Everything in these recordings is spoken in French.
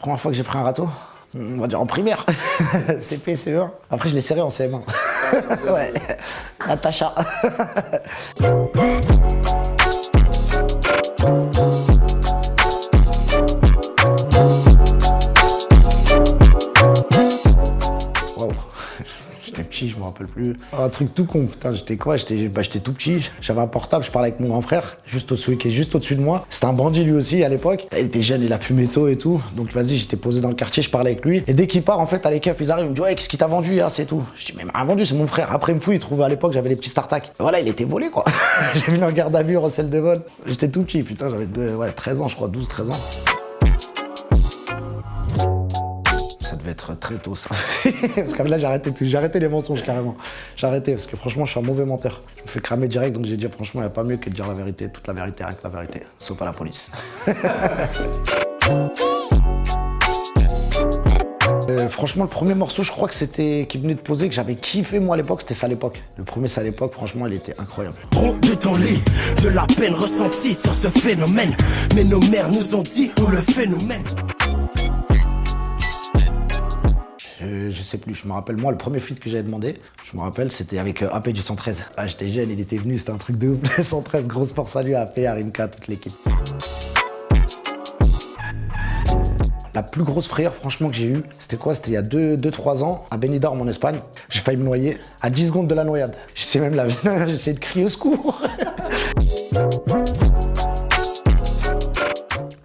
Première fois que j'ai pris un râteau, on va dire en primaire. CP, CE1. Après, je l'ai serré en CM1. Ouais, Natacha. Wow. J'étais petit, je me rappelle plus. Un truc tout con, putain, j'étais quoi? J'étais tout petit, j'avais un portable, je parlais avec mon grand frère, celui qui est juste au-dessus de moi. C'était un bandit lui aussi à l'époque. Il était jeune, il a fumé tôt et tout. Donc vas-y, j'étais posé dans le quartier, je parlais avec lui. Et dès qu'il part, en fait, à les keufs, ils arrivent, ils me disent ouais, qu'est-ce qu'il t'a vendu hier, c'est tout. Je dis mais il m'a vendu, c'est mon frère. Après, il me fouille, il trouve à l'époque, j'avais les petits StarTac. Voilà, il était volé quoi. J'ai mis en garde à vue, recel de vol. J'étais tout petit, putain, j'avais 13 ans, je crois, 12, 13 ans. Ça devait être très tôt ça. Parce que là j'ai arrêté les mensonges carrément. J'ai arrêté parce que franchement je suis un mauvais menteur. Je me fais cramer direct donc j'ai dit franchement il n'y a pas mieux que de dire la vérité, toute la vérité, rien que la vérité. Sauf à la police. Franchement le premier morceau je crois que c'était qui venait de poser, que j'avais kiffé moi à l'époque, c'était ça à l'époque. Le premier ça à l'époque, franchement il était incroyable. De ton lit, de la peine ressentie sur ce phénomène. Mais nos mères nous ont dit où le fait nous mène. Je sais plus, je me rappelle, moi, le premier feat que j'avais demandé, je me rappelle, c'était avec AP du 113. Ah, j'étais jeune, il était venu, c'était un truc de ouf. Le 113, grosse force à lui, AP, Arimka, toute l'équipe. La plus grosse frayeur, franchement, que j'ai eue, c'était quoi? C'était il y a 2-3 ans, à Benidorm, en Espagne. J'ai failli me noyer, à 10 secondes de la noyade. Je sais même j'ai essayé de crier au secours.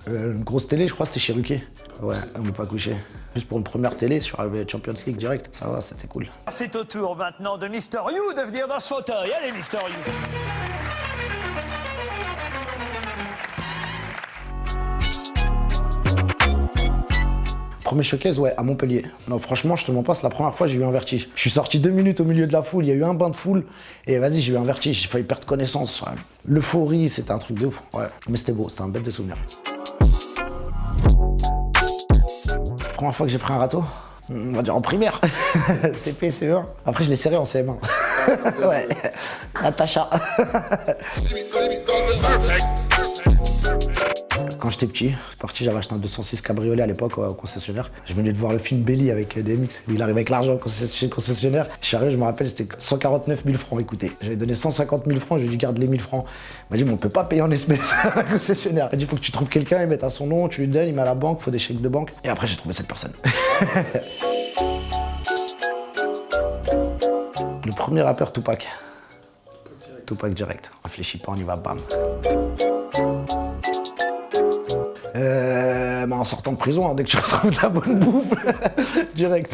Une grosse télé, je crois, c'était chez Ruquier. Ouais, on n'est pas couché. Juste pour une première télé, sur la Champions League direct. Ça va, c'était cool. C'est au tour maintenant de Mister You de venir dans ce fauteuil. Allez, Mister You. Premier showcase, ouais, à Montpellier. Non, franchement, je te mens pas, c'est la première fois que j'ai eu un vertige. Je suis sorti 2 minutes au milieu de la foule, il y a eu un bain de foule, et vas-y, j'ai eu un vertige, j'ai failli perdre connaissance. Ouais. L'euphorie, c'était un truc de ouf. Ouais, mais c'était beau, c'était un bête de souvenir. Première fois que j'ai pris un râteau, on va dire en primaire. CP, CE1. Après, je l'ai serré en CM1. Ouais, Natacha. Quand j'étais petit, j'avais acheté un 206 cabriolet à l'époque au concessionnaire. Je venais de voir le film Belly avec DMX. Il arrive avec l'argent chez le concessionnaire. Je suis arrivé, je me rappelle, c'était 149 000 francs. Écoutez, j'avais donné 150 000 francs, je lui ai dit garde les 1000 francs. Il m'a dit mais on peut pas payer en espèces à un concessionnaire. Il m'a dit faut que tu trouves quelqu'un, il met à son nom, tu lui donnes, il met à la banque, faut des chèques de banque. Et après j'ai trouvé cette personne. Le premier rappeur Tupac. Tupac direct. Réfléchis pas, on y va, bam. En sortant de prison, dès que tu retrouves de la bonne bouffe, direct.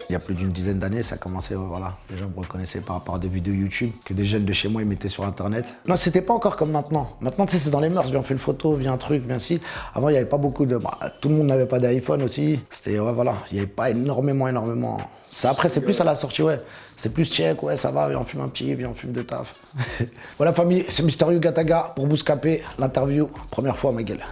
Il y a plus d'une dizaine d'années, ça a commencé, voilà. Les gens me reconnaissaient par rapport à des vidéos YouTube que des jeunes de chez moi ils mettaient sur internet. Non, c'était pas encore comme maintenant. Maintenant, tu sais, c'est dans les mœurs. Viens, on fait une photo, viens un truc, viens ci. Avant, il n'y avait pas beaucoup de. Tout le monde n'avait pas d'iPhone aussi. C'était, ouais, voilà. Il n'y avait pas énormément. Ça, après, c'est plus à la sortie, ouais. C'est plus check, ouais, ça va, viens, on fume un petit, viens, on fume de taf. Voilà, famille, c'est Mister You Gataga pour Bouscapé, l'interview. Première fois, ma gueule.